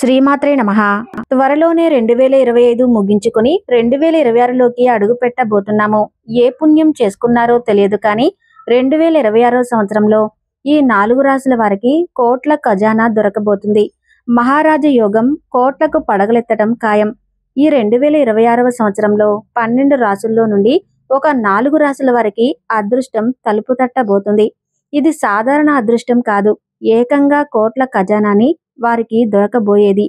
శ్రీమాత్రే నమః. త్వరలోనే 2025 ముగించుకుని 2026లోకి అడుగు పెట్టబోతున్నాము. ఏ పుణ్యం చేసుకున్నారో తెలియదు కానీ 2026 సంవత్సరంలో ఈ 4 రాశుల వారికి కోట్ల ఖజానా దొరకబోతుంది. మహారాజ యోగం కోట్లకు పడగలెత్తడం ఖాయం. ఈ 2026 సంవత్సరంలో 12 రాశుల్లో నుండి ఒక 4 రాశుల వారికి అదృష్టం తలుపు తట్టబోతుంది. ఇది సాధారణ అదృష్టం కాదు, ఏకంగా కోట్ల ఖజానాని వారికి దొరకబోయేది.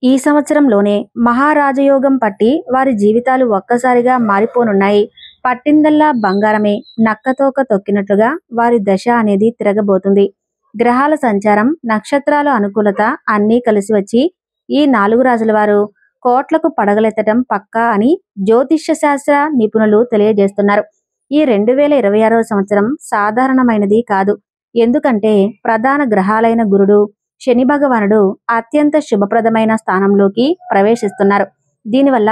ఈ సంవత్సరంలోనే మహారాజయోగం పట్టి వారి జీవితాలు ఒక్కసారిగా మారిపోనున్నాయి. పట్టిందల్లా బంగారమే, నక్కతోక తొక్కినట్లుగా వారి దశ అనేది తిరగబోతుంది. గ్రహాల సంచారం, నక్షత్రాల అనుకూలత అన్నీ కలిసి వచ్చి ఈ 4 రాశుల వారు కోట్లకు పడగలెత్తడం పక్కా అని జ్యోతిష్య శాస్త్ర నిపుణులు తెలియజేస్తున్నారు. ఈ 2026 సంవత్సరం సాధారణమైనది కాదు. ఎందుకంటే ప్రధాన గ్రహాలైన గురుడు, శని భగవానుడు అత్యంత శుభప్రదమైన స్థానంలోకి ప్రవేశిస్తున్నారు. దీనివల్ల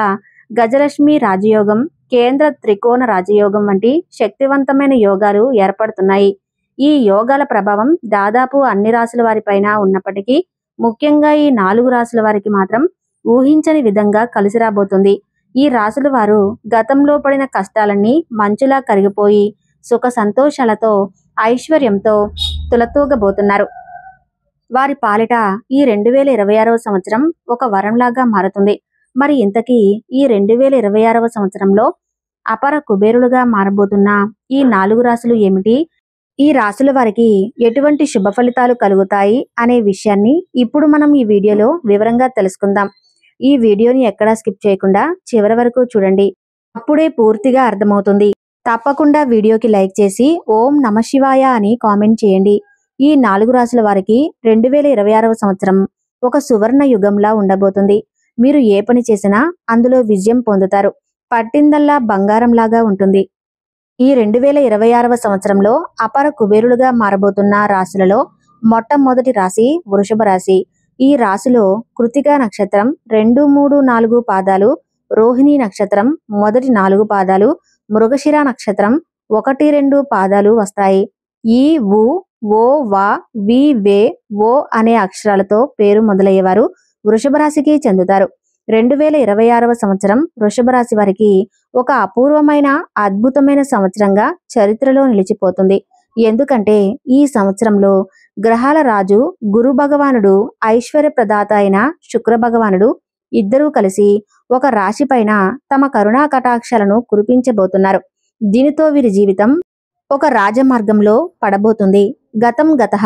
గజలక్ష్మి రాజయోగం, కేంద్ర త్రికోణ రాజయోగం వంటి శక్తివంతమైన యోగాలు ఏర్పడుతున్నాయి. ఈ యోగాల ప్రభావం దాదాపు అన్ని రాశుల వారిపైన ఉన్నప్పటికీ ముఖ్యంగా ఈ 4 రాశుల వారికి మాత్రం ఊహించని విధంగా కలిసి రాబోతుంది. ఈ రాశుల వారు గతంలో పడిన కష్టాలన్నీ మంచులా కరిగిపోయి సుఖ సంతోషాలతో, ఐశ్వర్యంతో తులతూగబోతున్నారు. వారి పాలిట ఈ 2026 సంవత్సరం ఒక వరంలాగా మారుతుంది. మరి ఇంతకీ ఈ 2026 సంవత్సరంలో అపర కుబేరులుగా మారబోతున్న ఈ 4 రాశులు ఏమిటి? ఈ రాశుల వారికి ఎటువంటి శుభ ఫలితాలు కలుగుతాయి అనే విషయాన్ని ఇప్పుడు మనం ఈ వీడియోలో వివరంగా తెలుసుకుందాం. ఈ వీడియోని ఎక్కడా స్కిప్ చేయకుండా చివరి వరకు చూడండి. అప్పుడే పూర్తిగా అర్థమవుతుంది. తప్పకుండా వీడియోకి లైక్ చేసి ఓం నమఃశివాయ అని కామెంట్ చేయండి. ఈ 4 రాశుల వారికి 2026 సంవత్సరం ఒక సువర్ణ యుగంలా ఉండబోతుంది. మీరు ఏ పని చేసినా అందులో విజయం పొందుతారు. పట్టిందల్లా బంగారంలాగా ఉంటుంది. ఈ 2026 సంవత్సరంలో అపర కుబేరులుగా మారబోతున్న రాశులలో మొట్టమొదటి రాశి వృషభ రాశి. ఈ రాశిలో కృతికా నక్షత్రం 2, 3, 4 పాదాలు, రోహిణి నక్షత్రం మొదటి 4 పాదాలు, మృగశిర నక్షత్రం 1, 2 పాదాలు వస్తాయి. ఈ ఊ, ఓ, వా, వి, వే, ఓ అనే అక్షరాలతో పేరు మొదలయ్యేవారు వృషభ రాశికి చెందుతారు. 2026 సంవత్సరం వృషభ రాశి వారికి ఒక అపూర్వమైన, అద్భుతమైన సంవత్సరంగా చరిత్రలో నిలిచిపోతుంది. ఎందుకంటే ఈ సంవత్సరంలో గ్రహాల రాజు గురు భగవానుడు, ఐశ్వర్య ప్రదాత అయిన శుక్ర భగవానుడు ఇద్దరూ కలిసి ఒక రాశి పైన తమ కరుణా కటాక్షాలను కురిపించబోతున్నారు. దీనితో వీరి జీవితం ఒక రాజమార్గంలో పడబోతుంది. గతం గతః.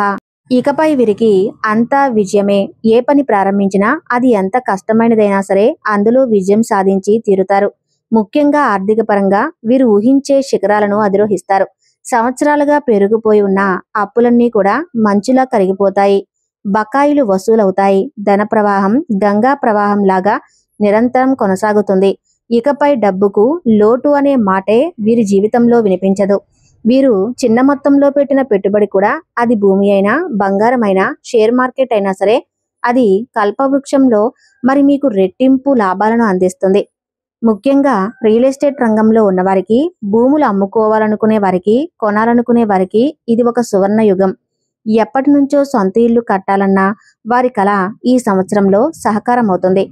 ఇకపై వీరికి అంతా విజయమే. ఏ పని ప్రారంభించినా అది ఎంత కష్టమైనదైనా సరే అందులో విజయం సాధించి తీరుతారు. ముఖ్యంగా ఆర్థిక పరంగా వీరు ఊహించే శిఖరాలను అధిరోహిస్తారు. సంవత్సరాలుగా పెరిగిపోయి ఉన్న అప్పులన్నీ కూడా మంచులా కరిగిపోతాయి. బకాయిలు వసూలవుతాయి. ధన ప్రవాహం గంగా ప్రవాహం లాగా నిరంతరం కొనసాగుతుంది. ఇకపై డబ్బుకు లోటు అనే మాటే వీరి జీవితంలో వినిపించదు. వీరు చిన్న మొత్తంలో పెట్టిన పెట్టుబడి కూడా, అది భూమి అయినా, బంగారం అయినా, షేర్ మార్కెట్ అయినా సరే, అది కల్పవృక్షంలో మరి మీకు రెట్టింపు లాభాలను అందిస్తుంది. ముఖ్యంగా రియల్ ఎస్టేట్ రంగంలో ఉన్నవారికి, భూములు అమ్ముకోవాలనుకునే వారికి, కొనాలనుకునే వారికి ఇది ఒక సువర్ణ యుగం. ఎప్పటి నుంచో సొంత ఇల్లు కట్టాలన్నా వారి కళ ఈ సంవత్సరంలో సహకారం అవుతుంది.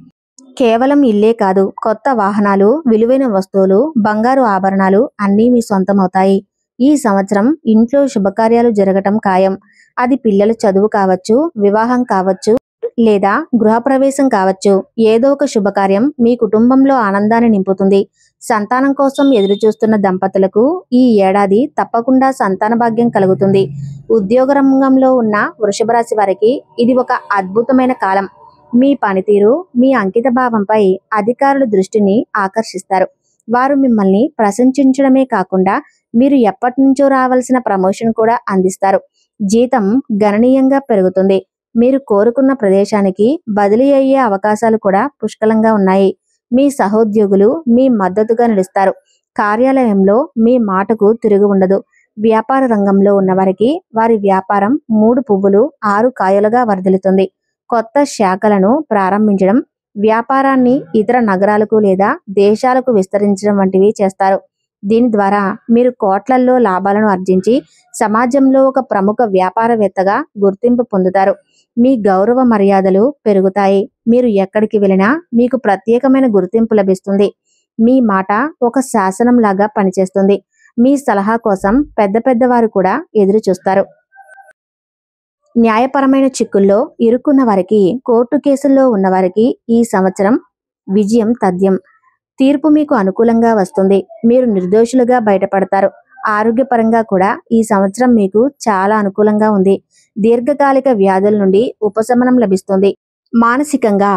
కేవలం ఇల్లే కాదు, కొత్త వాహనాలు, విలువైన వస్తువులు, బంగారు ఆభరణాలు అన్నీ మీ సొంతమవుతాయి. ఈ సంవత్సరం ఇంట్లో శుభకార్యాలు జరగటం ఖాయం. అది పిల్లల చదువు కావచ్చు, వివాహం కావచ్చు, లేదా గృహప్రవేశం కావచ్చు. ఏదో ఒక శుభకార్యం మీ కుటుంబంలో ఆనందాన్ని నింపుతుంది. సంతానం కోసం ఎదురుచూస్తున్న దంపతులకు ఈ ఏడాది తప్పకుండా సంతాన భాగ్యం కలుగుతుంది. ఉద్యోగ రంగంలో ఉన్న వృషభ రాశి వారికి ఇది ఒక అద్భుతమైన కాలం. మీ పనితీరు, మీ అంకిత భావంపై అధికారుల దృష్టిని ఆకర్షిస్తారు. వారు మిమ్మల్ని ప్రశంసించడమే కాకుండా మీరు ఎప్పటి నుంచో రావాల్సిన ప్రమోషన్ కూడా అందిస్తారు. జీతం గణనీయంగా పెరుగుతుంది. మీరు కోరుకున్న ప్రదేశానికి బదిలీ అయ్యే అవకాశాలు కూడా పుష్కలంగా ఉన్నాయి. మీ సహోద్యోగులు మీ మద్దతుగా నిలుస్తారు. కార్యాలయంలో మీ మాటకు తిరుగు ఉండదు. వ్యాపార రంగంలో ఉన్నవారికి వారి వ్యాపారం 3 పువ్వులు 6 కాయలుగా వర్ధిల్లుతుంది. కొత్త శాఖలను ప్రారంభించడం, వ్యాపారాన్ని ఇతర నగరాలకు లేదా దేశాలకు విస్తరించడం వంటివి చేస్తారు. దీని ద్వారా మీరు కోట్లల్లో లాభాలను ఆర్జించి సమాజంలో ఒక ప్రముఖ వ్యాపారవేత్తగా గుర్తింపు పొందుతారు. మీ గౌరవ మర్యాదలు పెరుగుతాయి. మీరు ఎక్కడికి వెళ్ళినా మీకు ప్రత్యేకమైన గుర్తింపు లభిస్తుంది. మీ మాట ఒక శాసనంలాగా పనిచేస్తుంది. మీ సలహా కోసం పెద్ద పెద్దవారు కూడా ఎదురు చూస్తారు. న్యాయపరమైన చిక్కుల్లో ఇరుక్కున్న వారికి, కోర్టు కేసుల్లో ఉన్నవారికి ఈ సంవత్సరం విజయం తథ్యం. తీర్పు మీకు అనుకూలంగా వస్తుంది. మీరు నిర్దోషులుగా బయటపడతారు. ఆరోగ్యపరంగా కూడా ఈ సంవత్సరం మీకు చాలా అనుకూలంగా ఉంది. దీర్ఘకాలిక వ్యాధుల నుండి ఉపశమనం లభిస్తుంది. మానసికంగా,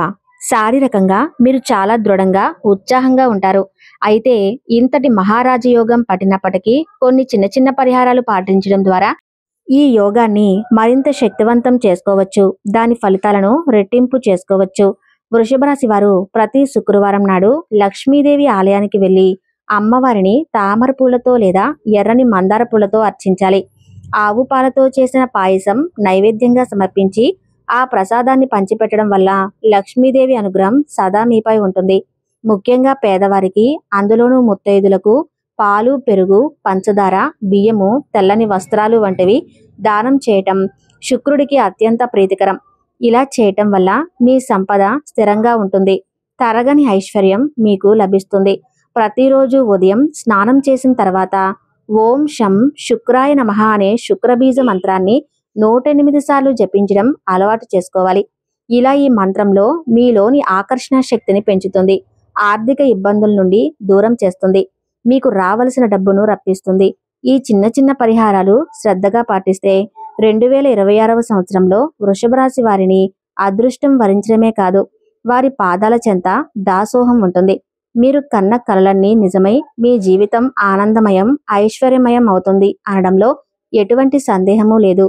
శారీరకంగా మీరు చాలా దృఢంగా, ఉత్సాహంగా ఉంటారు. అయితే ఇంతటి మహారాజయోగం పట్టినప్పటికీ కొన్ని చిన్న చిన్న పరిహారాలు పాటించడం ద్వారా ఈ యోగాన్ని మరింత శక్తివంతం చేసుకోవచ్చు. దాని ఫలితాలను రెట్టింపు చేసుకోవచ్చు. వృషభ రాశి వారు ప్రతి శుక్రవారం నాడు లక్ష్మీదేవి ఆలయానికి వెళ్లి అమ్మవారిని తామర పూలతో లేదా ఎర్రని మందార పూలతో అర్చించాలి. ఆవు పాలతో చేసిన పాయసం నైవేద్యంగా సమర్పించి ఆ ప్రసాదాన్ని పంచిపెట్టడం వల్ల లక్ష్మీదేవి అనుగ్రహం సదా మీపై ఉంటుంది. ముఖ్యంగా పేదవారికి, అందులోనూ ముత్తైదులకు పాలు, పెరుగు, పంచదార, బియ్యము, తెల్లని వస్త్రాలు వంటివి దానం చేయటం శుక్రుడికి అత్యంత ప్రీతికరం. ఇలా చేయటం వల్ల మీ సంపద స్థిరంగా ఉంటుంది. తరగని ఐశ్వర్యం మీకు లభిస్తుంది. ప్రతిరోజు ఉదయం స్నానం చేసిన తర్వాత ఓం శం శుక్రాయ నమః అనే శుక్రబీజ మంత్రాన్ని 108 సార్లు జపించడం అలవాటు చేసుకోవాలి. ఇలా ఈ మంత్రంలో మీలోని ఆకర్షణ శక్తిని పెంచుతుంది. ఆర్థిక ఇబ్బందుల నుండి దూరం చేస్తుంది. మీకు రావలసిన డబ్బును రప్పిస్తుంది. ఈ చిన్న చిన్న పరిహారాలు శ్రద్ధగా పాటిస్తే 2026వ సంవత్సరంలో వృషభ రాశి వారిని అదృష్టం వరించడమే కాదు, వారి పాదాల చెంత దాసోహం ఉంటుంది. మీరు కన్న కలలన్నీ నిజమై మీ జీవితం ఆనందమయం, ఐశ్వర్యమయం అవుతుంది అనడంలో ఎటువంటి సందేహమూ లేదు.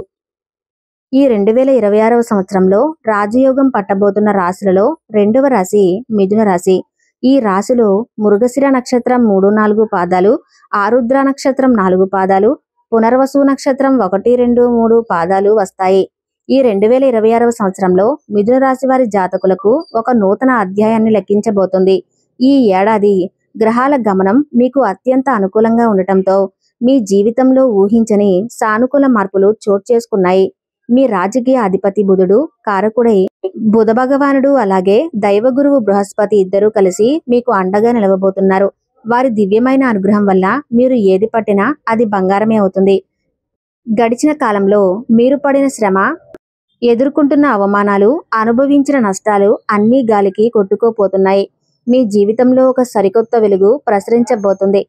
ఈ 2026వ సంవత్సరంలో రాజయోగం పట్టబోతున్న రాశులలో 2వ రాశి మిథున రాశి. ఈ రాశిలో మృగశిర నక్షత్రం 3-4 పాదాలు, ఆరుద్ర నక్షత్రం 4 పాదాలు, పునర్వసు నక్షత్రం 1, 2, 3 పాదాలు వస్తాయి. ఈ 2026వ సంవత్సరంలో మిథున రాశి వారి జాతకులకు ఒక నూతన అధ్యాయాన్ని లెక్కించబోతుంది. ఈ ఏడాది గ్రహాల గమనం మీకు అత్యంత అనుకూలంగా ఉండటంతో మీ జీవితంలో ఊహించని సానుకూల మార్పులు చోటు చేసుకున్నాయి. మీ రాజకీయ అధిపతి బుధుడు కారకుడై బుధ భగవానుడు అలాగే దైవగురువు బృహస్పతి ఇద్దరూ కలిసి మీకు అండగా నిలవబోతున్నారు. వారి దివ్యమైన అనుగ్రహం వల్ల మీరు ఏది పట్టినా అది బంగారమే అవుతుంది. గడిచిన కాలంలో మీరు పడిన శ్రమ, ఎదుర్కొంటున్న అవమానాలు, అనుభవించిన నష్టాలు అన్నీ గాలికి కొట్టుకోపోతున్నాయి. మీ జీవితంలో ఒక సరికొత్త వెలుగు ప్రసరించబోతుంది.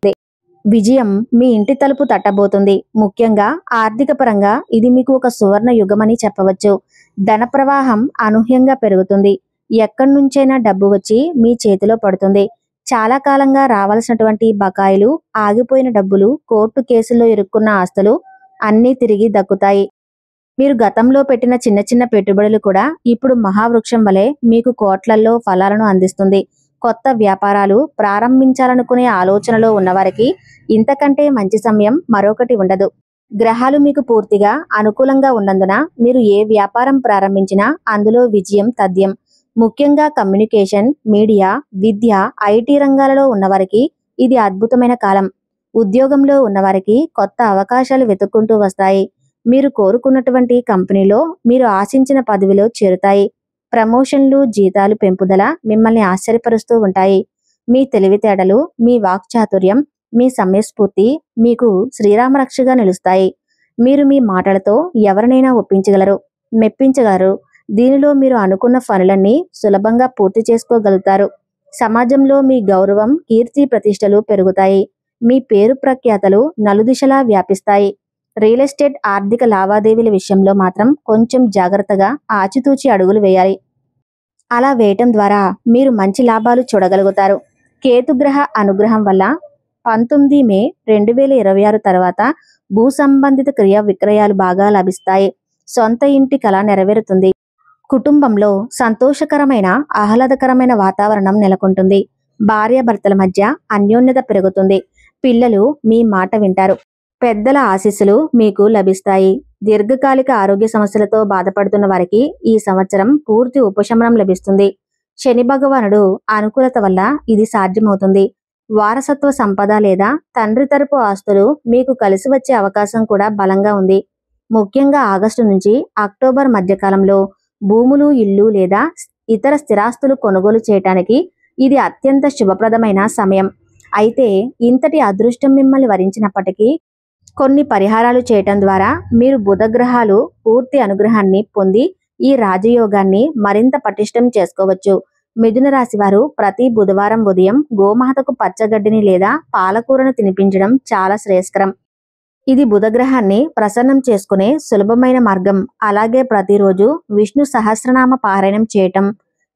విజయం మీ ఇంటి తలుపు తట్టబోతుంది. ముఖ్యంగా ఆర్థిక పరంగా ఇది మీకు ఒక సువర్ణ యుగమని చెప్పవచ్చు. ధన ప్రవాహం అనూహ్యంగా పెరుగుతుంది. ఎక్కడి నుంచైనా డబ్బు వచ్చి మీ చేతిలో పడుతుంది. చాలా కాలంగా రావాల్సినటువంటి బకాయిలు, ఆగిపోయిన డబ్బులు, కోర్టు కేసుల్లో ఇరుక్కున్న ఆస్తులు అన్నీ తిరిగి దక్కుతాయి. మీరు గతంలో పెట్టిన చిన్న చిన్న పెట్టుబడులు కూడా ఇప్పుడు మహావృక్షం వలె మీకు కోట్లల్లో ఫలాలను అందిస్తుంది. కొత్త వ్యాపారాలు ప్రారంభించాలనుకునే ఆలోచనలో ఉన్నవారికి ఇంతకంటే మంచి సమయం మరొకటి ఉండదు. గ్రహాలు మీకు పూర్తిగా అనుకూలంగా ఉన్నందున మీరు ఏ వ్యాపారం ప్రారంభించినా అందులో విజయం తథ్యం. ముఖ్యంగా కమ్యూనికేషన్, మీడియా, విద్య, ఐటీ రంగాలలో ఉన్నవారికి ఇది అద్భుతమైన కాలం. ఉద్యోగంలో ఉన్నవారికి కొత్త అవకాశాలు వెతుక్కుంటూ వస్తాయి. మీరు కోరుకున్నటువంటి కంపెనీలో మీరు ఆశించిన పదవిలో చేరుతాయి. ప్రమోషన్లు, జీతాలు పెంపుదల మిమ్మల్ని ఆశ్చర్యపరుస్తూ ఉంటాయి. మీ తెలివితేటలు, మీ వాక్చాతుర్యం, మీ సమయస్ఫూర్తి మీకు శ్రీరామరక్షగా నిలుస్తాయి. మీరు మీ మాటలతో ఎవరినైనా ఒప్పించగలరు, మెప్పించగలరు. దీనిలో మీరు అనుకున్న పనులన్నీ సులభంగా పూర్తి చేసుకోగలుగుతారు. సమాజంలో మీ గౌరవం, కీర్తి ప్రతిష్టలు పెరుగుతాయి. మీ పేరు ప్రఖ్యాతలు నలుదిశలా వ్యాపిస్తాయి. రియల్ ఎస్టేట్, ఆర్థిక లావాదేవీల విషయంలో మాత్రం కొంచెం జాగ్రత్తగా ఆచితూచి అడుగులు వేయాలి. అలా వేయటం ద్వారా మీరు మంచి లాభాలు చూడగలుగుతారు. కేతుగ్రహ అనుగ్రహం వల్ల 19 మే 2026 తర్వాత భూ సంబంధిత క్రియ విక్రయాలు బాగా లభిస్తాయి. సొంత ఇంటి కల నెరవేరుతుంది. కుటుంబంలో సంతోషకరమైన, ఆహ్లాదకరమైన వాతావరణం నెలకొంటుంది. భార్యాభర్తల మధ్య అన్యోన్యత పెరుగుతుంది. పిల్లలు మీ మాట వింటారు. పెద్దల ఆశీస్సులు మీకు లభిస్తాయి. దీర్ఘకాలిక ఆరోగ్య సమస్యలతో బాధపడుతున్న వారికి ఈ సంవత్సరం పూర్తి ఉపశమనం లభిస్తుంది. శని భగవానుడు అనుకూలత వల్ల ఇది సాధ్యమవుతుంది. వారసత్వ సంపద లేదా తండ్రి తరపు ఆస్తులు మీకు కలిసి వచ్చే అవకాశం కూడా బలంగా ఉంది. ముఖ్యంగా ఆగస్టు నుంచి అక్టోబర్ మధ్యకాలంలో భూములు, ఇల్లు లేదా ఇతర స్థిరాస్తులు కొనుగోలు చేయటానికి ఇది అత్యంత శుభప్రదమైన సమయం. అయితే ఇంతటి అదృష్టం మిమ్మల్ని వరించినప్పటికీ కొన్ని పరిహారాలు చేయటం ద్వారా మీరు బుధగ్రహాలు పూర్తి అనుగ్రహాన్ని పొంది ఈ రాజయోగాన్ని మరింత పటిష్టం చేసుకోవచ్చు. మిథున రాశి వారు ప్రతి బుధవారం ఉదయం గోమాతకు పచ్చగడ్డిని లేదా పాలకూరను తినిపించడం చాలా శ్రేయస్కరం. ఇది బుధగ్రహాన్ని ప్రసన్నం చేసుకునే సులభమైన మార్గం. అలాగే ప్రతిరోజు విష్ణు సహస్రనామ పారాయణం చేయటం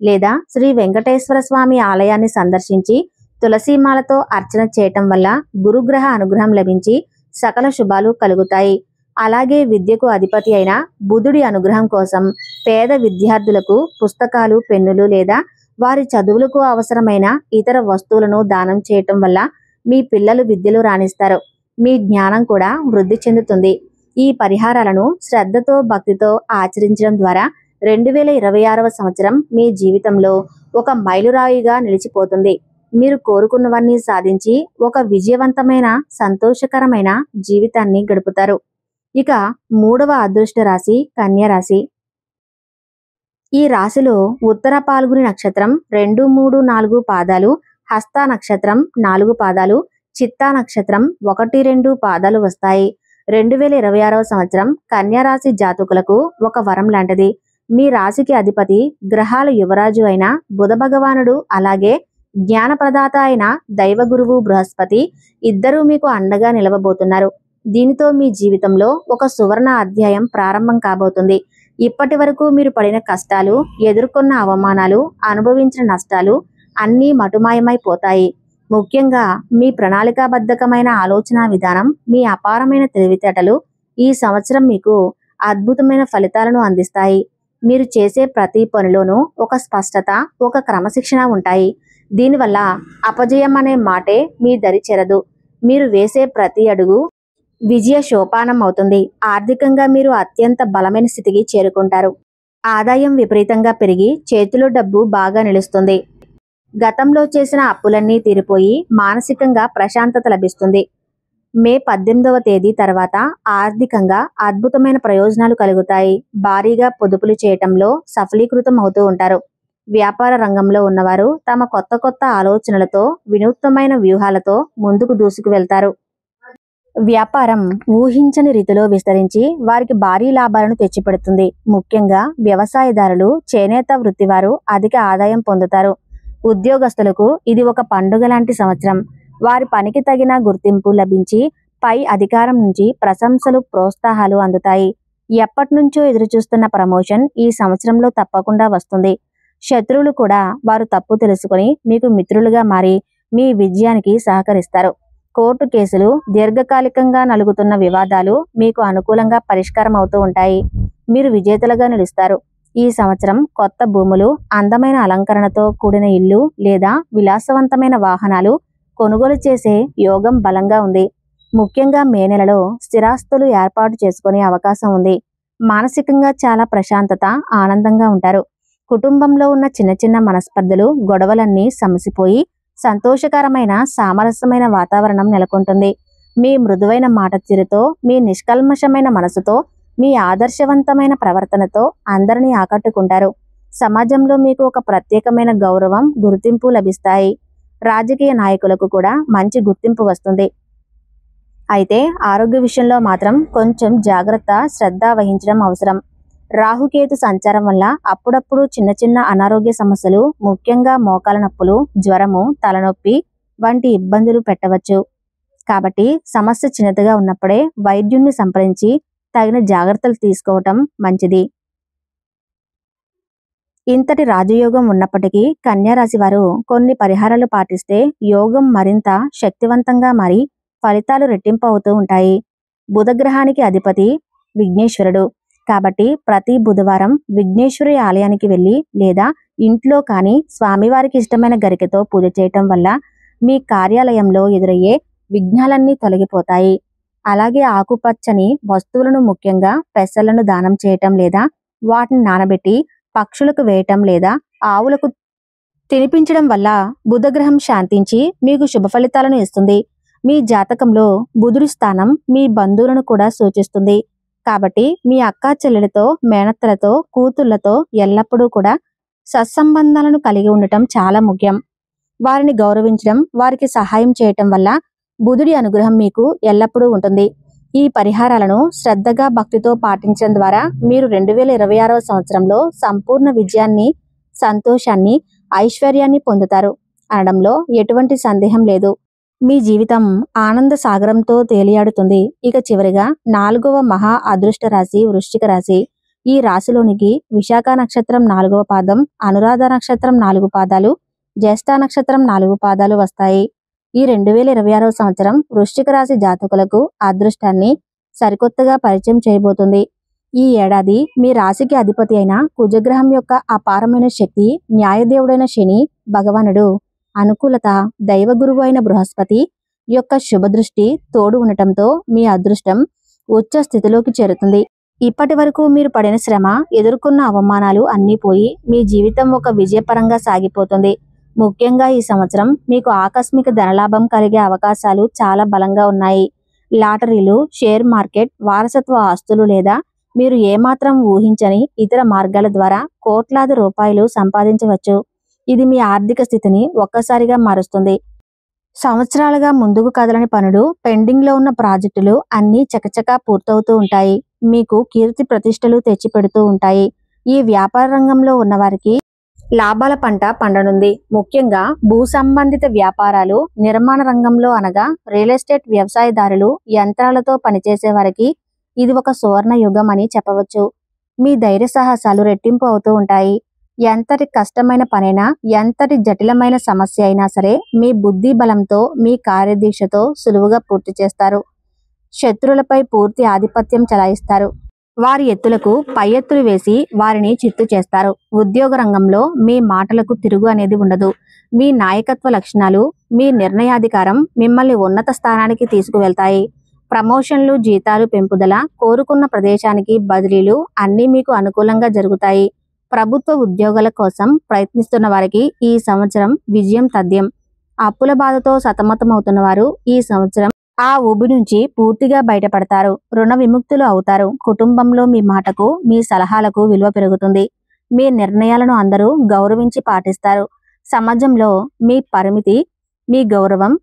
లేదా శ్రీ వెంకటేశ్వర స్వామి ఆలయాన్ని సందర్శించి తులసీమాలతో అర్చన చేయటం వల్ల గురుగ్రహ అనుగ్రహం లభించి సకల శుభాలు కలుగుతాయి. అలాగే విద్యకు అధిపతి అయిన బుధుడి అనుగ్రహం కోసం పేద విద్యార్థులకు పుస్తకాలు, పెన్నులు లేదా వారి చదువులకు అవసరమైన ఇతర వస్తువులను దానం చేయటం వల్ల మీ పిల్లలు విద్యలో రాణిస్తారు. మీ జ్ఞానం కూడా వృద్ధి చెందుతుంది. ఈ పరిహారాలను శ్రద్ధతో, భక్తితో ఆచరించడం ద్వారా 2026వ సంవత్సరం మీ జీవితంలో ఒక మైలురాయిగా నిలిచిపోతుంది. మీరు కోరుకున్నవన్నీ సాధించి ఒక విజయవంతమైన, సంతోషకరమైన జీవితాన్ని గడుపుతారు. ఇక 3వ అదృష్ట రాశి కన్యా రాశి. ఈ రాశిలో ఉత్తర పాల్గుని నక్షత్రం 2, 3, 4 పాదాలు, హస్త నక్షత్రం 4 పాదాలు, చిత్తా నక్షత్రం 1, 2 పాదాలు వస్తాయి. 2026వ సంవత్సరం కన్యా రాశి జాతకులకు ఒక వరం లాంటిది. మీ రాశికి అధిపతి గ్రహాల యువరాజు అయిన బుధ భగవానుడు, అలాగే జ్ఞాన ప్రదాత అయిన దైవ గురువు బృహస్పతి ఇద్దరూ మీకు అండగా నిలవబోతున్నారు. దీనితో మీ జీవితంలో ఒక సువర్ణ అధ్యాయం ప్రారంభం కాబోతుంది. ఇప్పటి వరకు మీరు పడిన కష్టాలు, ఎదుర్కొన్న అవమానాలు, అనుభవించిన నష్టాలు అన్నీ మటుమాయమైపోతాయి. ముఖ్యంగా మీ ప్రణాళికాబద్ధకమైన ఆలోచన విధానం, మీ అపారమైన తెలివితేటలు ఈ సంవత్సరం మీకు అద్భుతమైన ఫలితాలను అందిస్తాయి. మీరు చేసే ప్రతి పనిలోనూ ఒక స్పష్టత, ఒక క్రమశిక్షణ ఉంటాయి. దీనివల్ల అపజయం అనే మాటే మీ దరి చేరదు. మీరు వేసే ప్రతి అడుగు విజయ సోపానం అవుతుంది. ఆర్థికంగా మీరు అత్యంత బలమైన స్థితికి చేరుకుంటారు. ఆదాయం విపరీతంగా పెరిగి చేతిలో డబ్బు బాగా నిలుస్తుంది. గతంలో చేసిన అప్పులన్నీ తీరిపోయి మానసికంగా ప్రశాంతత లభిస్తుంది. మే 18వ తేదీ తర్వాత ఆర్థికంగా అద్భుతమైన ప్రయోజనాలు కలుగుతాయి. భారీగా పొదుపులు చేయటంలో సఫలీకృతం అవుతూ ఉంటారు. వ్యాపార రంగంలో ఉన్నవారు తమ కొత్త కొత్త ఆలోచనలతో, వినూత్నమైన వ్యూహాలతో ముందుకు దూసుకు వెళ్తారు. వ్యాపారం ఊహించని రీతిలో విస్తరించి వారికి భారీ లాభాలను తెచ్చిపెడుతుంది. ముఖ్యంగా వ్యవసాయదారులు, చేనేత వృత్తివారు అధిక ఆదాయం పొందుతారు. ఉద్యోగస్తులకు ఇది ఒక పండుగ లాంటి సంవత్సరం. వారి పనికి తగిన గుర్తింపు లభించి పై అధికారం నుంచి ప్రశంసలు, ప్రోత్సాహాలు అందుతాయి. ఎప్పటి నుంచో ఎదురుచూస్తున్న ప్రమోషన్ ఈ సంవత్సరంలో తప్పకుండా వస్తుంది. శత్రువులు కూడా వారు తప్పు తెలుసుకొని మీకు మిత్రులుగా మారి మీ విజయానికి సహకరిస్తారు. కోర్టు కేసులు, దీర్ఘకాలికంగా నలుగుతున్న వివాదాలు మీకు అనుకూలంగా పరిష్కారం అవుతూ ఉంటాయి. మీరు విజేతలుగా నిలుస్తారు. ఈ సంవత్సరం కొత్త భూములు, అందమైన అలంకరణతో కూడిన ఇల్లు లేదా విలాసవంతమైన వాహనాలు కొనుగోలు చేసే యోగం బలంగా ఉంది. ముఖ్యంగా మే నెలలో స్థిరాస్తులు ఏర్పాటు చేసుకునే అవకాశం ఉంది. మానసికంగా చాలా ప్రశాంతత, ఆనందంగా ఉంటారు. కుటుంబంలో ఉన్న చిన్న చిన్న మనస్పర్ధలు, గొడవలన్నీ సమసిపోయి సంతోషకరమైన, సామరస్యమైన వాతావరణం నెలకొంటుంది. మీ మృదువైన మాట తీరుతో, మీ నిష్కల్మషమైన మనసుతో, మీ ఆదర్శవంతమైన ప్రవర్తనతో అందరినీ ఆకట్టుకుంటారు. సమాజంలో మీకు ఒక ప్రత్యేకమైన గౌరవం, గుర్తింపు లభిస్తాయి. రాజకీయ నాయకులకు కూడా మంచి గుర్తింపు వస్తుంది. అయితే ఆరోగ్య విషయంలో మాత్రం కొంచెం జాగ్రత్త, శ్రద్ధ వహించడం అవసరం. రాహుకేతు సంచారం వల్ల అప్పుడప్పుడు చిన్న చిన్న అనారోగ్య సమస్యలు, ముఖ్యంగా మోకాల నొప్పులు, జ్వరము, తలనొప్పి వంటి ఇబ్బందులు పెట్టవచ్చు. కాబట్టి సమస్య చిన్నదిగా ఉన్నప్పుడే వైద్యుణ్ణి సంప్రదించి తగిన జాగ్రత్తలు తీసుకోవటం మంచిది. ఇంతటి రాజయోగం ఉన్నప్పటికీ కన్యా రాశి వారు కొన్ని పరిహారాలు పాటిస్తే యోగం మరింత శక్తివంతంగా మారి ఫలితాలు రెట్టింపు అవుతూ ఉంటాయి. బుధగ్రహానికి అధిపతి విఘ్నేశ్వరుడు. కాబట్టి ప్రతి బుధవారం విఘ్నేశ్వరి ఆలయానికి వెళ్ళి లేదా ఇంట్లో కానీ స్వామివారికి ఇష్టమైన గరికతో పూజ చేయటం వల్ల మీ కార్యాలయంలో ఎదురయ్యే విఘ్నాలన్నీ తొలగిపోతాయి. అలాగే ఆకుపచ్చని వస్తువులను, ముఖ్యంగా పెసలను దానం చేయటం లేదా వాటిని నానబెట్టి పక్షులకు వేయటం లేదా ఆవులకు తినిపించడం వల్ల బుధగ్రహం శాంతించి మీకు శుభ ఫలితాలను ఇస్తుంది. మీ జాతకంలో బుధుడి స్థానం మీ బంధువులను కూడా సూచిస్తుంది. కాబట్టి మీ అక్కా చెల్లెలతో, మేనత్తలతో, కూతుళ్లతో ఎల్లప్పుడూ కూడా సత్సంబంధాలను కలిగి ఉండటం చాలా ముఖ్యం. వారిని గౌరవించడం, వారికి సహాయం చేయటం వల్ల బుధుడి అనుగ్రహం మీకు ఎల్లప్పుడూ ఉంటుంది. ఈ పరిహారాలను శ్రద్ధగా భక్తితో పాటించడం ద్వారా మీరు 2026వ సంవత్సరంలో సంపూర్ణ విజయాన్ని, సంతోషాన్ని, ఐశ్వర్యాన్ని పొందుతారు అనడంలో ఎటువంటి సందేహం లేదు. మీ జీవితం ఆనంద సాగరంతో తేలియాడుతుంది. ఇక చివరిగా 4వ మహా అదృష్ట రాశి వృశ్చిక రాశి. ఈ రాశిలోనికి విశాఖ నక్షత్రం 4వ పాదం, అనురాధ నక్షత్రం 4 పాదాలు, జ్యేష్ఠ నక్షత్రం 4 పాదాలు వస్తాయి. ఈ 2026వ సంవత్సరం వృశ్చిక రాశి జాతకులకు అదృష్టాన్ని సరికొత్తగా పరిచయం చేయబోతుంది. ఈ ఏడాది మీ రాశికి అధిపతి అయిన కుజగ్రహం యొక్క అపారమైన శక్తి, న్యాయదేవుడైన శని భగవానుడు అనుకూలత, దైవగురువు అయిన బృహస్పతి యొక్క శుభదృష్టి తోడు ఉండటంతో మీ అదృష్టం ఉచ్చ స్థితిలోకి చేరుతుంది. ఇప్పటి వరకు మీరు పడిన శ్రమ, ఎదుర్కొన్న అవమానాలు అన్నీ పోయి మీ జీవితం ఒక విజయపరంగా సాగిపోతుంది. ముఖ్యంగా ఈ సంవత్సరం మీకు ఆకస్మిక ధనలాభం కలిగే అవకాశాలు చాలా బలంగా ఉన్నాయి. లాటరీలు, షేర్ మార్కెట్, వారసత్వ ఆస్తులు లేదా మీరు ఏమాత్రం ఊహించని ఇతర మార్గాల ద్వారా కోట్లాది రూపాయలు సంపాదించవచ్చు. ఇది మీ ఆర్థిక స్థితిని ఒక్కసారిగా మారుస్తుంది. సంవత్సరాలుగా ముందుకు కదలని పనులు, పెండింగ్లో ఉన్న ప్రాజెక్టులు అన్నీ చకచకా పూర్తవుతూ ఉంటాయి. మీకు కీర్తి ప్రతిష్టలు తెచ్చిపెడుతూ ఉంటాయి. ఈ వ్యాపార రంగంలో ఉన్నవారికి లాభాల పంట పండనుంది. ముఖ్యంగా భూ సంబంధిత వ్యాపారాలు, నిర్మాణ రంగంలో అనగా రియల్ ఎస్టేట్ వ్యవసాయదారులు, యంత్రాలతో పనిచేసే వారికి ఇది ఒక సువర్ణ యుగం అని చెప్పవచ్చు. మీ ధైర్య సాహసాలు రెట్టింపు అవుతూ ఉంటాయి. ఎంతటి కష్టమైన పనైనా, ఎంతటి జటిలమైన సమస్య అయినా సరే మీ బుద్ధి బలంతో, మీ కార్యదీక్షతో సులువుగా పూర్తి చేస్తారు. శత్రువులపై పూర్తి ఆధిపత్యం చెలాయిస్తారు. వారి ఎత్తులకు పై ఎత్తులు వేసి వారిని చిత్తు చేస్తారు. ఉద్యోగ రంగంలో మీ మాటలకు తిరుగు అనేది ఉండదు. మీ నాయకత్వ లక్షణాలు, మీ నిర్ణయాధికారం మిమ్మల్ని ఉన్నత స్థానానికి తీసుకువెళ్తాయి. ప్రమోషన్లు, జీతాలు పెంపుదల, కోరుకున్న ప్రదేశానికి బదిలీలు అన్నీ మీకు అనుకూలంగా జరుగుతాయి. ప్రభుత్వ ఉద్యోగాల కోసం ప్రయత్నిస్తున్న వారికి ఈ సంవత్సరం విజయం తథ్యం. అప్పుల బాధతో సతమతమవుతున్న వారు ఈ సంవత్సరం ఆ ఊబి నుంచి పూర్తిగా బయటపడతారు. రుణ విముక్తులు అవుతారు. కుటుంబంలో మీ మాటకు, మీ సలహాలకు విలువ పెరుగుతుంది. మీ నిర్ణయాలను అందరూ గౌరవించి పాటిస్తారు. సమాజంలో మీ పరిమితి, మీ గౌరవం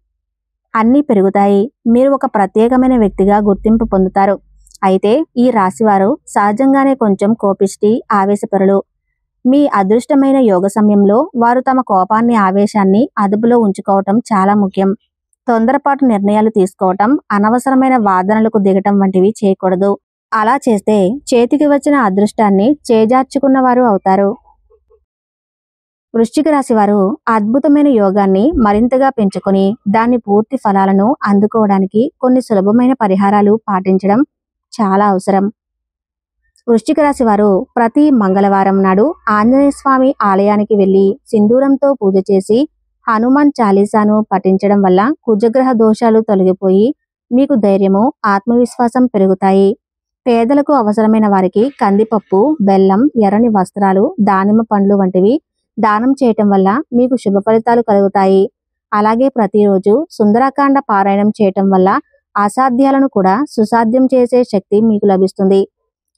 అన్నీ పెరుగుతాయి. మీరు ఒక ప్రత్యేకమైన వ్యక్తిగా గుర్తింపు పొందుతారు. అయితే ఈ రాశివారు సహజంగానే కొంచెం కోపిష్టి, ఆవేశపరులు. మీ అదృష్టమైన యోగ సమయంలో వారు తమ కోపాన్ని, ఆవేశాన్ని అదుపులో ఉంచుకోవటం చాలా ముఖ్యం. తొందరపాటు నిర్ణయాలు తీసుకోవటం, అనవసరమైన వాదనలకు దిగటం వంటివి చేయకూడదు. అలా చేస్తే చేతికి వచ్చిన అదృష్టాన్ని చేజార్చుకున్న వారు అవుతారు. వృశ్చిక రాశి వారు అద్భుతమైన యోగాన్ని మరింతగా పెంచుకొని దాని పూర్తి ఫలాలను అందుకోవడానికి కొన్ని సులభమైన పరిహారాలు పాటించడం చాలా అవసరం. వృశ్చిక రాశి వారు ప్రతి మంగళవారం నాడు ఆంజనేయ స్వామి ఆలయానికి వెళ్లి సింధూరంతో పూజ చేసి హనుమాన్ చాలీసాను పఠించడం వల్ల కుజగ్రహ దోషాలు తొలగిపోయి మీకు ధైర్యము, ఆత్మవిశ్వాసం పెరుగుతాయి. పేదలకు అవసరమైన వారికి కందిపప్పు, బెల్లం, ఎర్రని వస్త్రాలు, దానిమ్మ పండ్లు వంటివి దానం చేయటం వల్ల మీకు శుభ ఫలితాలు కలుగుతాయి. అలాగే ప్రతిరోజు సుందరకాండ పారాయణం చేయటం వల్ల అసాధ్యాలను కూడా సుసాధ్యం చేసే శక్తి మీకు లభిస్తుంది.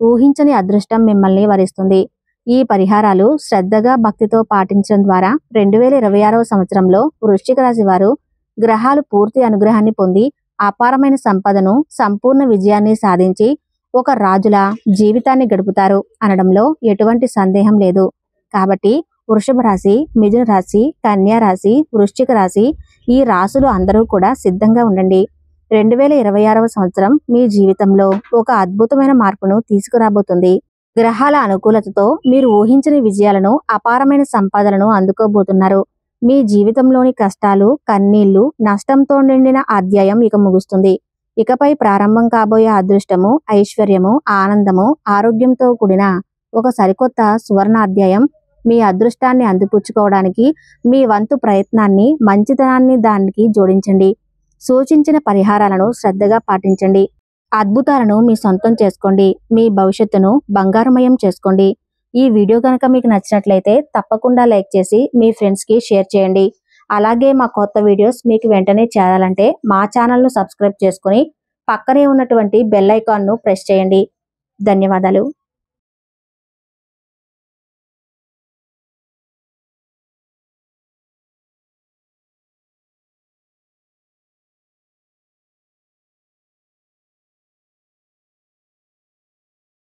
ఊహించని అదృష్టం మిమ్మల్ని వరిస్తుంది. ఈ పరిహారాలు శ్రద్ధగా భక్తితో పాటించడం ద్వారా 2026వ సంవత్సరంలో వృశ్చిక రాశి వారు గ్రహాలు పూర్తి అనుగ్రహాన్ని పొంది అపారమైన సంపదను, సంపూర్ణ విజయాన్ని సాధించి ఒక రాజుల జీవితాన్ని గడుపుతారు అనడంలో ఎటువంటి సందేహం లేదు. కాబట్టి వృషభ రాశి, మిథున రాశి, కన్యా రాశి, వృశ్చిక రాశి ఈ రాశులు అందరూ కూడా సిద్ధంగా ఉండండి. 2026వ సంవత్సరం మీ జీవితంలో ఒక అద్భుతమైన మార్పును తీసుకురాబోతుంది. గ్రహాల అనుకూలతతో మీరు ఊహించని విజయాలను, అపారమైన సంపదలను అందుకోబోతున్నారు. మీ జీవితంలోని కష్టాలు, కన్నీళ్లు, నష్టంతో నిండిన అధ్యాయం ఇక ముగుస్తుంది. ఇకపై ప్రారంభం కాబోయే అదృష్టము, ఐశ్వర్యము, ఆనందము, ఆరోగ్యంతో కూడిన ఒక సరికొత్త సువర్ణ అధ్యాయం. మీ అదృష్టాన్ని అందిపుచ్చుకోవడానికి మీ వంతు ప్రయత్నాన్ని, మంచితనాన్ని దానికి జోడించండి. సూచించిన పరిహారాలను శ్రద్ధగా పాటించండి. అద్భుతాలను మీ సొంతం చేసుకోండి. మీ భవిష్యత్తును బంగారుమయం చేసుకోండి. ఈ వీడియో కనుక మీకు నచ్చినట్లయితే తప్పకుండా లైక్ చేసి మీ ఫ్రెండ్స్కి షేర్ చేయండి. అలాగే మా కొత్త వీడియోస్ మీకు వెంటనే చేరాలంటే మా ఛానల్ను సబ్స్క్రైబ్ చేసుకుని పక్కనే ఉన్నటువంటి బెల్ ఐకాన్ను ప్రెస్ చేయండి. ధన్యవాదాలు.